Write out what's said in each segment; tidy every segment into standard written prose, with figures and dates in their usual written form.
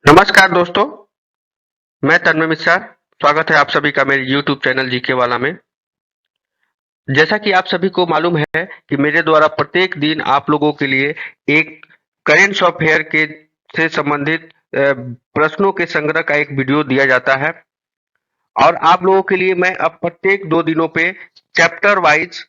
नमस्कार दोस्तों, मैं तन्मय मिश्रा। स्वागत है आप सभी का मेरे YouTube चैनल जीके वाला में। जैसा कि आप सभी को मालूम है कि मेरे द्वारा प्रत्येक दिन आप लोगों के लिए एक करेंट अफेयर के से संबंधित प्रश्नों के संग्रह का एक वीडियो दिया जाता है और आप लोगों के लिए मैं अब प्रत्येक 2 दिनों पे चैप्टर वाइज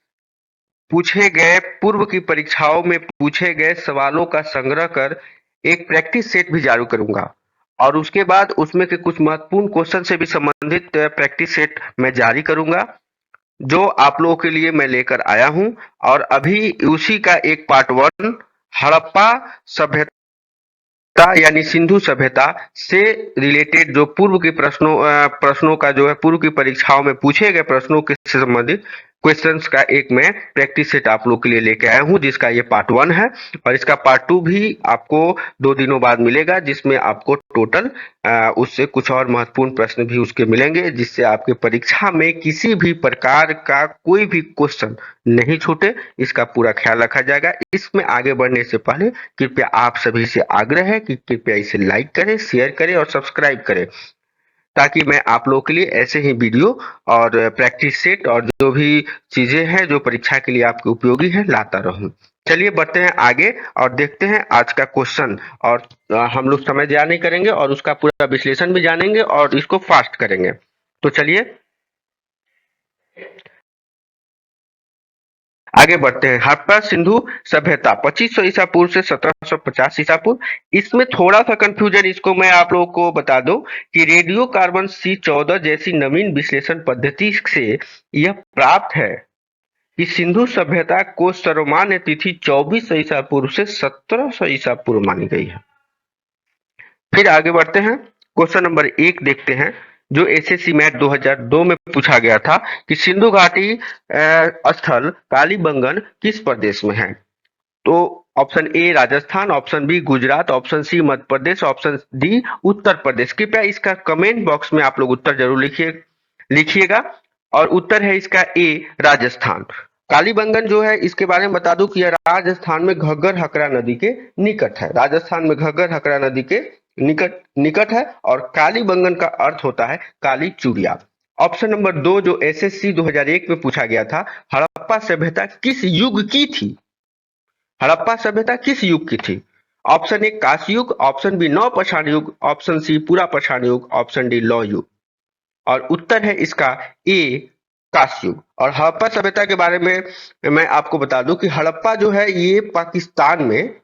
पूछे गए पूर्व की परीक्षाओं में पूछे गए सवालों का संग्रह कर एक प्रैक्टिस सेट भी जारी करूंगा और उसके बाद उसमें के कुछ महत्वपूर्ण क्वेश्चन से भी संबंधित प्रैक्टिस सेट मैं जारी करूंगा जो आप लोगों के लिए मैं लेकर आया हूं। और अभी उसी का एक पार्ट वन हड़प्पा सभ्यता यानी सिंधु सभ्यता से रिलेटेड जो पूर्व के प्रश्नों का जो है पूर्व की परीक्षाओं में पूछे गए प्रश्नों के से संबंधित क्वेश्चंस का एक मैं प्रैक्टिस सेट आप लोग के लिए लेके आया हूं जिसका ये पार्ट वन है और इसका पार्ट टू भी आपको 2 दिनों बाद मिलेगा जिसमें आपको टोटल उससे कुछ और महत्वपूर्ण प्रश्न भी उसके मिलेंगे जिससे आपके परीक्षा में किसी भी प्रकार का कोई भी क्वेश्चन नहीं छूटे, इसका पूरा ख्याल रखा जाएगा। इसमें आगे बढ़ने से पहले कृपया आप सभी से आग्रह है कि कृपया इसे लाइक करें, शेयर करें और सब्सक्राइब करें ताकि मैं आप लोगों के लिए ऐसे ही वीडियो और प्रैक्टिस सेट और जो भी चीजें हैं जो परीक्षा के लिए आपके उपयोगी है लाता रहूं। चलिए बढ़ते हैं आगे और देखते हैं आज का क्वेश्चन और हम लोग समय ज़ाया नहीं करेंगे और उसका पूरा विश्लेषण भी जानेंगे और इसको फास्ट करेंगे। तो चलिए आगे बढ़ते हैं। हड़प्पा सिंधु सभ्यता 2500 ईसा पूर्व से 1750 ईसा पूर्व। इसमें थोड़ा सा कंफ्यूजन इसको मैं आप लोगों को बता दूं कि रेडियो कार्बन C14 जैसी नवीन विश्लेषण पद्धति से यह प्राप्त है कि सिंधु सभ्यता को सर्वमान्य तिथि 2400 ईसा पूर्व से 1700 ईसा पूर्व मानी गई है। फिर आगे बढ़ते हैं, क्वेश्चन नंबर 1 देखते हैं जो एसएससी मैथ 2002 में पूछा गया था कि सिंधु घाटी स्थल कालीबंगन किस प्रदेश में है। तो option A Rajasthan, option B Gujarat, option C Madhya Pradesh, option D Uttar Pradesh. कृपया इसका कमेंट बॉक्स में आप लोग उत्तर जरूर लिखिएगा और उत्तर है इसका ए राजस्थान। कालीबंगन जो है इसके बारे में बता दूं कि यह राजस्थान में घग्गर हकरा नदी के निकट है। राजस्थान में घग्गर हकरा नदी के निकट निकट है और कालीबंगन का अर्थ होता है काली चूड़िया। ऑप्शन नंबर 2 जो एसएससी 2001 में पूछा गया था, हड़प्पा सभ्यता किस युग की थी। हड़प्पा सभ्यता किस युग की थी। ऑप्शन ए कांस्य युग, ऑप्शन बी नवपाषाण युग, ऑप्शन सी पूरा पाषाण युग, ऑप्शन डी लौह युग। और उत्तर है इसका ए कांस्य युग। और हड़प्पा सभ्यता के बारे में मैं आपको बता दूं कि हड़प्पा जो है ये पाकिस्तान में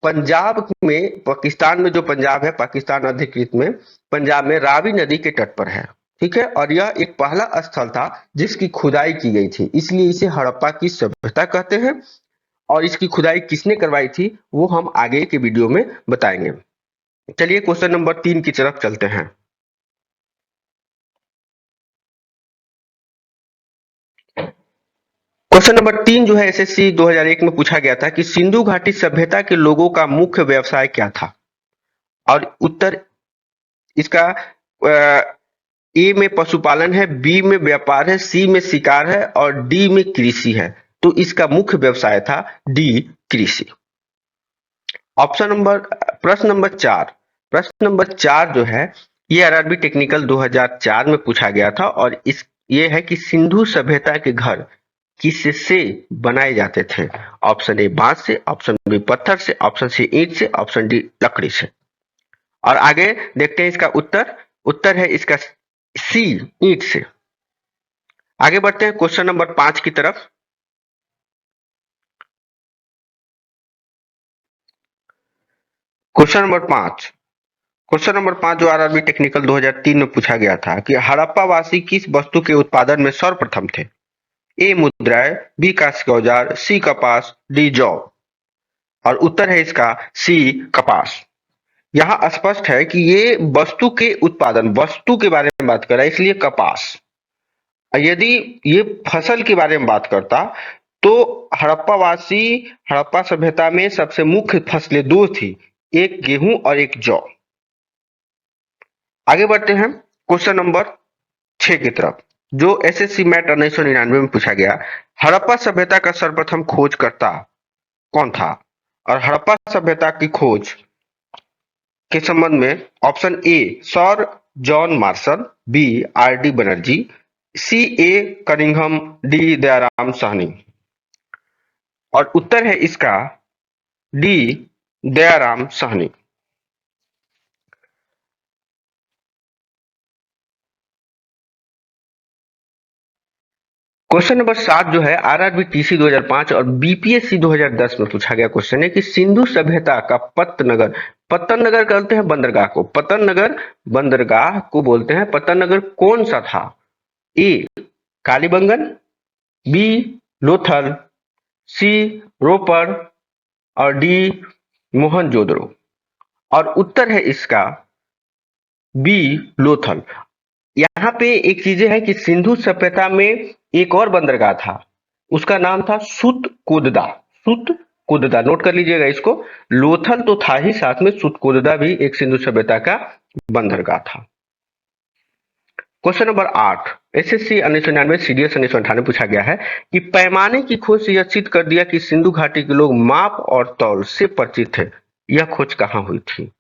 पाकिस्तान में जो पंजाब है पाकिस्तान अधिकृत में पंजाब में रावी नदी के तट पर है। ठीक है, और यह एक पहला स्थल था जिसकी खुदाई की गई थी, इसलिए इसे हड़प्पा की सभ्यता कहते हैं। और इसकी खुदाई किसने करवाई थी वो हम आगे के वीडियो में बताएंगे। चलिए क्वेश्चन नंबर 3 की तरफ चलते हैं। क्वेश्चन नंबर 3 जो है एसएससी 2001 में पूछा गया था कि सिंधु घाटी सभ्यता के लोगों का मुख्य व्यवसाय क्या था। और उत्तर इसका ए में पशुपालन है, बी में व्यापार है, सी में शिकार है और डी में कृषि है। तो इसका मुख्य व्यवसाय था डी कृषि। प्रश्न नंबर 4। प्रश्न नंबर 4 जो है ये आरआरबी टेक्निकल 2004 में पूछा गया था और ये है कि सिंधु सभ्यता के घर किससे बनाए जाते थे। ऑप्शन ए बांस से, ऑप्शन बी पत्थर से, ऑप्शन सी ईंट से, ऑप्शन डी लकड़ी से। और आगे देखते हैं इसका उत्तर। उत्तर है इसका सी ईंट से। आगे बढ़ते हैं क्वेश्चन नंबर 5 की तरफ। Question number 5। क्वेश्चन नंबर 5 जो आरआरबी टेक्निकल 2003 में पूछा गया था कि हड़प्पा वासी किस वस्तु के उत्पादन में सर्वप्रथम थे। ए मुद्राएं, बी कांस्य के औजार, सी कपास, डी जौ। और उत्तर है इसका सी कपास। यहाँ स्पष्ट है कि ये वस्तु के बारे में बात कर रहा है इसलिए कपास। यदि ये फसल के बारे में बात करता तो हड़प्पा सभ्यता में सबसे मुख्य फसलें 2 थी, एक गेहूं और एक जौ। आगे बढ़ते हैं क्वेश्चन नंबर 6 की तरफ जो एसएससी मैट 1999 में पूछा गया। हड़प्पा सभ्यता का सर्वप्रथम खोजकर्ता कौन था। और हड़प्पा सभ्यता की खोज के संबंध में option A Sir John Marshall, B R D Banerjee, C A Cunningham, D Dayaram Sahni. और उत्तर है इसका D Dayaram Sahni. Question number 7 जो है आरआरबी टीसी 2005 और बीपीएससी 2010 में पूछा गया क्वेश्चन है कि सिंधु सभ्यता का पत्तन नगर कहते हैं बंदरगाह को, पत्तन नगर बंदरगाह को बोलते हैं, पत्तन नगर कौन सा था? ए कालीबंगन, बी लोथल, सी रोपर और डी मोहनजोदड़ो। और उत्तर है इसका बी लोथल। यहाँ पे एक चीजें है कि सिंधु सभ्यता में एक और बंदरगाह था, उसका नाम था सुतकोददा। सुतकोददा नोट कर लीजिएगा इसको। लोथल तो था ही, साथ में सुतकोददा भी एक सिंधु सभ्यता का बंदरगाह था। क्वेश्चन नंबर 8 एसएससी 1999 सीडीएस 1998 पूछा गया है कि पैमाने की खोज से यह सिद्ध कर दिया कि सिंधु घाटी के लोग माप और तौल से परिचित थे। यह खोज कहां हुई थी?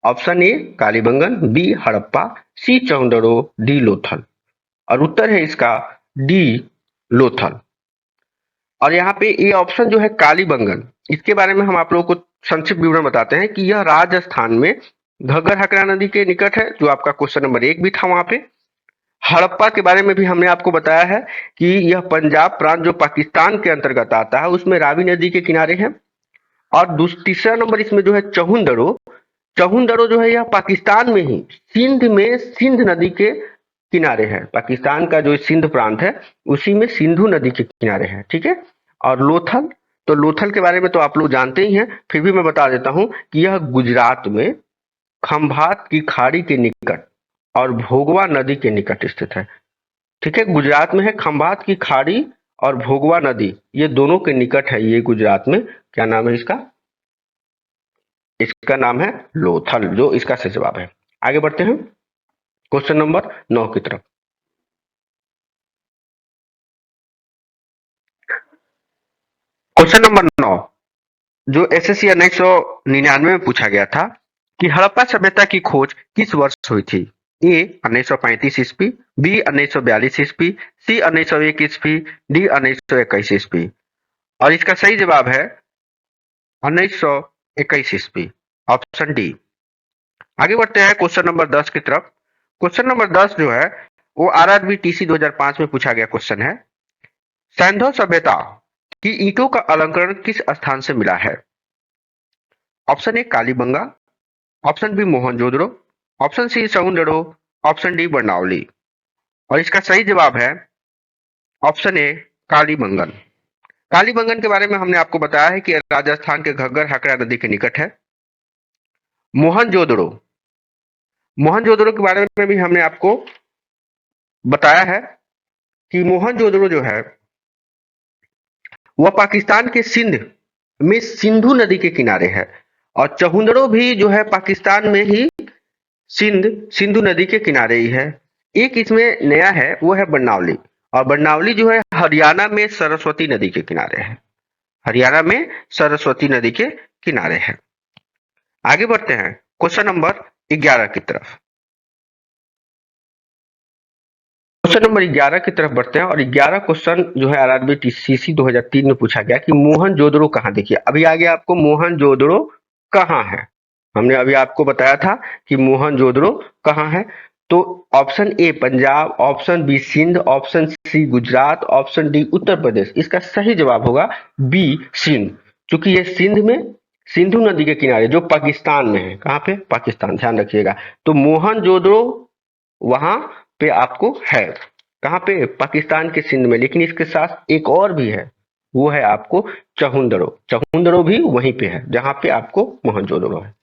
Option A Kalibangan, B Harappa, C Chanhudaro, D Lothal. और उत्तर है इसका डी लोथल। और यहाँ पे ये ऑप्शन जो है कालीबंगन, इसके बारे में हम आप लोगों को संक्षिप्त विवरण बताते हैं कि यह राजस्थान में घग्गर हकरा नदी के निकट है, जो आपका क्वेश्चन नंबर 1 भी था। वहां पे हड़प्पा के बारे में भी हमने आपको बताया है कि यह पंजाब प्रांत जो पाकिस्तान के अंतर्गत आता है, उसमें रावी नदी के किनारे है। और तीसरा नंबर इसमें जो है चहुंदड़ो जो है यह पाकिस्तान में ही सिंध में सिंध नदी के किनारे है। पाकिस्तान का जो सिंध प्रांत है उसी में सिंधु नदी के किनारे है, ठीक है। और लोथल, तो लोथल के बारे में तो आप लोग जानते ही हैं, फिर भी मैं बता देता हूं कि यह गुजरात में खंभात की खाड़ी के निकट और भोगवा नदी के निकट स्थित है, ठीक है। गुजरात में है खंभात की खाड़ी और भोगवा नदी, ये दोनों के निकट है ये गुजरात में। क्या नाम है इसका? इसका नाम है लोथल, जो इसका सही जवाब है। आगे बढ़ते हैं क्वेश्चन नंबर 9 की तरफ। क्वेश्चन नंबर 9 जो एसएससी 1999 में पूछा गया था कि हड़प्पा सभ्यता की खोज किस वर्ष हुई थी? ए 1935 ईस्वी, बी 1942 ईस्वी, सी 1901 ईस्वी, डी 1921 ईस्वी। और इसका सही जवाब है 1921 ईस्वी, ऑप्शन डी। आगे बढ़ते हैं क्वेश्चन नंबर 10 की तरफ। क्वेश्चन नंबर 10 जो है वो आरआरबी टीसी 2005 में पूछा गया क्वेश्चन है, सैंधव सभ्यता की ईंटों का अलंकरण किस स्थान से मिला है? Option A Kalibanga, option B Mohenjodaro, option C Chanhudaro, option D Barnauli. और इसका सही जवाब है ऑप्शन ए कालीबंगन। कालीबंगन के बारे में हमने आपको बताया है कि राजस्थान के घग्गर हकरा नदी के निकट है। मोहनजोदड़ो, मोहनजोदड़ो के बारे में भी हमने आपको बताया है कि मोहनजोदड़ो जो है वह पाकिस्तान के सिंध में सिंधु नदी के किनारे है। और चहुंदड़ो भी जो है पाकिस्तान में ही सिंधु नदी के किनारे ही है। एक इसमें नया है, वो है बरनौली। और बरनौली जो है हरियाणा में सरस्वती नदी के किनारे है, हरियाणा में सरस्वती नदी के किनारे है। आगे बढ़ते हैं क्वेश्चन नंबर 11 की तरफ। क्वेश्चन नंबर 11 की तरफ बढ़ते हैं और 11 क्वेश्चन जो है आरआरबी टीसीसी 2003 में पूछा गया कि मोहनजोदड़ो कहां? देखिए अभी आगे आपको मोहनजोदड़ो कहां है, हमने अभी आपको बताया था कि मोहनजोदड़ो कहां है। तो option A Punjab, option B Sindh, option C Gujarat, option D Uttar Pradesh. इसका सही जवाब होगा बी सिंध, क्योंकि ये सिंध में सिंधु नदी के किनारे जो पाकिस्तान में है। कहां पे? पाकिस्तान, ध्यान रखिएगा। तो मोहनजोदड़ो वहां पे आपको है, कहां पे? पाकिस्तान के सिंध में। लेकिन इसके साथ एक और भी है, वो है आपको चहुंदड़ो। चहुंदड़ो भी वहीं पे है जहां पे आपको मोहनजोदड़ो है।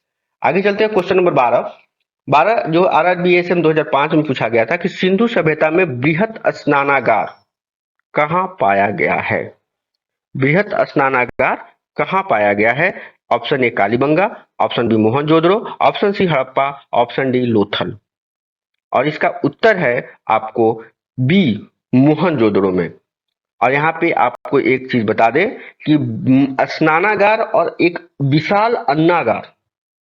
आगे चलते हैं क्वेश्चन नंबर 12 जो आरआरबीएसएम 2005 में पूछा गया था कि सिंधु सभ्यता में बृहत स्नानागार कहां पाया गया है? बृहत स्नानागार कहां पाया गया है? Option A Kalibanga, option B Mohenjodaro, option C Harappa, option D Lothal. और इसका उत्तर है आपको बी मोहनजोदड़ो में। और यहाँ पे आपको एक चीज बता दें कि स्नानागार और एक विशाल अन्नागार,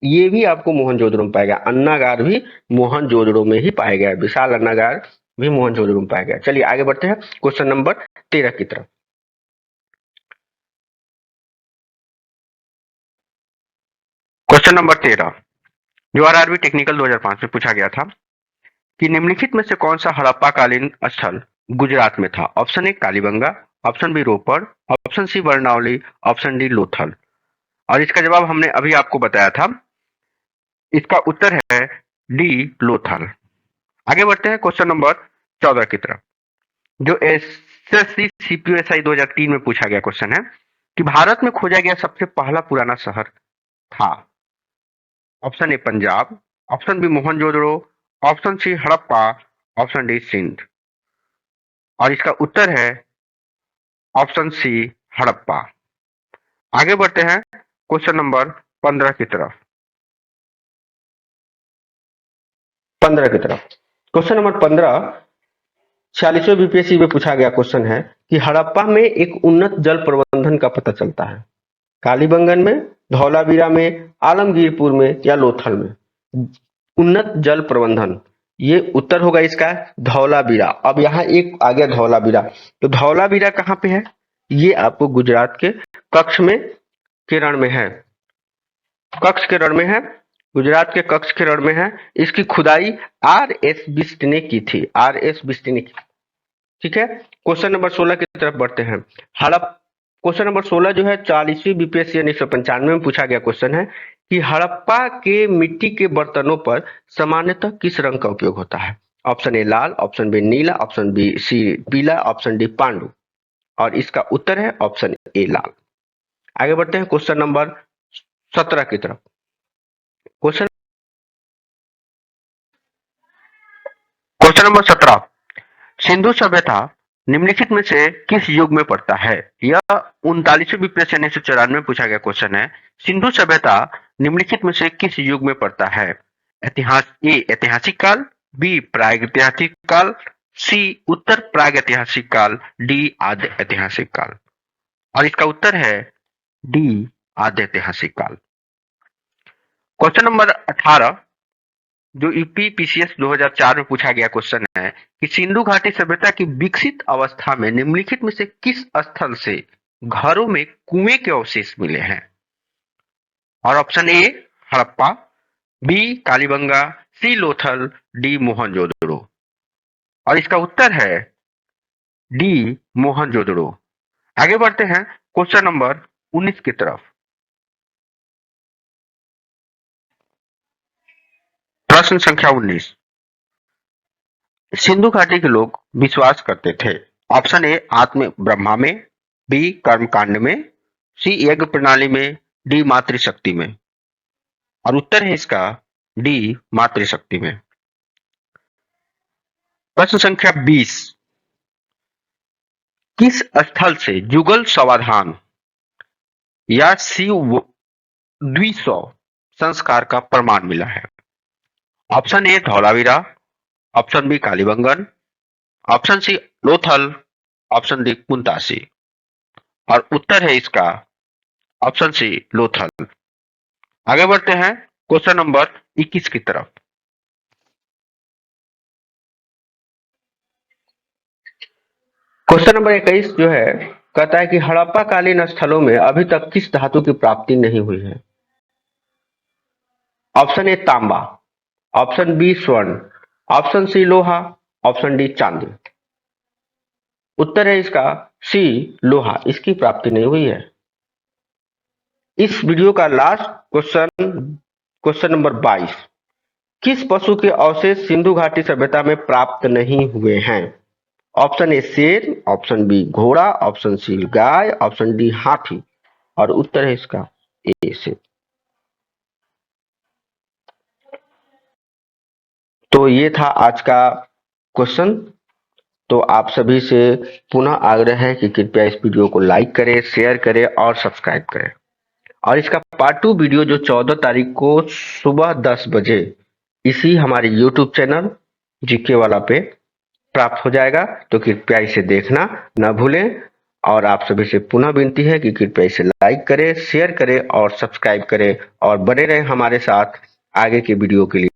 ये भी आपको मोहनजोदड़ो में पाया गया। अन्नागार भी मोहनजोदड़ो में ही पाया गया। विशाल अन्नागार भी मोहनजोदड़ो में पाया गया। चलिए आगे बढ़ते हैं क्वेश्चन नंबर 13 की तरफ। क्वेश्चन नंबर 13 जो आरआरबी टेक्निकल 2005 में पूछा गया था कि निम्नलिखित में से कौन सा हड़प्पाकालीन स्थल गुजरात में था? Option A Kalibanga, option B Ropar, option C Barnauli, option D Lothal. और इसका जवाब हमने अभी आपको बताया था। इसका उत्तर है डी लोथल। आगे बढ़ते हैं क्वेश्चन नंबर 14 की तरफ, जो एसएससी सीपीएसआई 2003 में पूछा गया क्वेश्चन है कि भारत में खोजा गया सबसे पहला पुराना शहर था। Option A Punjab, option B Mohenjodaro, option C Harappa, option D Sindh. और इसका उत्तर है ऑप्शन सी हड़प्पा। आगे बढ़ते हैं क्वेश्चन नंबर 15 की तरफ। 15 की तरफ क्वेश्चन नंबर 15 46वें बीपीएससी में पूछा गया क्वेश्चन है कि हड़प्पा में एक उन्नत जल प्रबंधन का पता चलता है। कालीबंगन में, धौलावीरा में, आलमगीरपुर में या लोथल में? उन्नत जल प्रबंधन, ये उत्तर होगा इसका धौलावीरा। अब यहाँ एक आ गया धौलावीरा, तो धौलावीरा कहाँ पे है? ये आपको गुजरात के कच्छ में के रण में है। कच्छ के रण में है, गुजरात के कच्छ के रण में है। इसकी खुदाई आर.एस. बिष्ट ने की थी। आर.एस. बिष्ट ने की। ठीक है, क्वेश्चन नंबर 16 की तरफ बढ़ते हैं। क्वेश्चन नंबर 16 जो है 40वीं बीपीएससी 1995 में पूछा गया क्वेश्चन है कि हड़प्पा के मिट्टी के बर्तनों पर सामान्यतः किस रंग का उपयोग होता है? ऑप्शन ए लाल, ऑप्शन बी नीला, ऑप्शन बी सी पीला, ऑप्शन डी पांडु। और इसका उत्तर है ऑप्शन ए लाल। आगे बढ़ते हैं क्वेश्चन नंबर 17 की तरफ। क्वेश्चन नंबर 17 सिंधु सभ्यता निम्नलिखित में से किस युग में पड़ता है? यह 39वीं बीपीएससी 1994 में पूछा गया क्वेश्चन है। सिंधु सभ्यता निम्नलिखित में से किस युग में पड़ता है? ऐतिहासिक काल, बी प्रागैतिहासिक काल, सी उत्तर प्रागैतिहासिक काल, डी आद्य ऐतिहासिक काल। और इसका उत्तर है डी आद्य ऐतिहासिक काल। क्वेश्चन नंबर 18 जो यूपी पीसीएस 2004 में पूछा गया क्वेश्चन है कि सिंधु घाटी सभ्यता की विकसित अवस्था में निम्नलिखित में से किस स्थल से घरों में कुएं के अवशेष मिले हैं? और option A Harappa, B Kalibangan, C Lothal, D Mohenjodaro. और इसका उत्तर है डी मोहनजोदड़ो। आगे बढ़ते हैं क्वेश्चन नंबर 19 की तरफ। प्रश्न संख्या 19 सिंधु घाटी के लोग विश्वास करते थे। ऑप्शन ए आत्म ब्रह्मा में, बी कर्मकांड में, सी यज्ञ प्रणाली में, डी मातृशक्ति में। और उत्तर है इसका डी मातृशक्ति में। प्रश्न संख्या 20 किस स्थल से जुगल समाधान या शिव द्विसौ संस्कार का प्रमाण मिला है? Option A Dholavira, option B Kalibangan, option C Lothal, option D Muntasi. और उत्तर है इसका ऑप्शन सी लोथल। आगे बढ़ते हैं क्वेश्चन नंबर 21 की तरफ। क्वेश्चन नंबर 21 जो है कहता है कि हड़प्पा कालीन स्थलों में अभी तक किस धातु की प्राप्ति नहीं हुई है? ऑप्शन ए तांबा, ऑप्शन बी स्वर्ण, ऑप्शन सी लोहा, ऑप्शन डी चांदी। उत्तर है इसका सी लोहा, इसकी प्राप्ति नहीं हुई है। इस वीडियो का लास्ट क्वेश्चन नंबर 22 किस पशु के अवशेष सिंधु घाटी सभ्यता में प्राप्त नहीं हुए हैं? ऑप्शन ए शेर, ऑप्शन बी घोड़ा, ऑप्शन सी गाय, ऑप्शन डी हाथी। और उत्तर है इसका ए शेर। तो ये था आज का क्वेश्चन। तो आप सभी से पुनः आग्रह है कि कृपया इस वीडियो को लाइक करें, शेयर करें और सब्सक्राइब करें। और इसका पार्ट 2 वीडियो जो 14 तारीख को सुबह 10 बजे इसी हमारे यूट्यूब चैनल जीके वाला पे प्राप्त हो जाएगा। तो कृपया इसे देखना न भूलें और आप सभी से पुनः विनती है कि कृपया इसे लाइक करें, शेयर करें और सब्सक्राइब करें और बने रहें हमारे साथ आगे के वीडियो के लिए।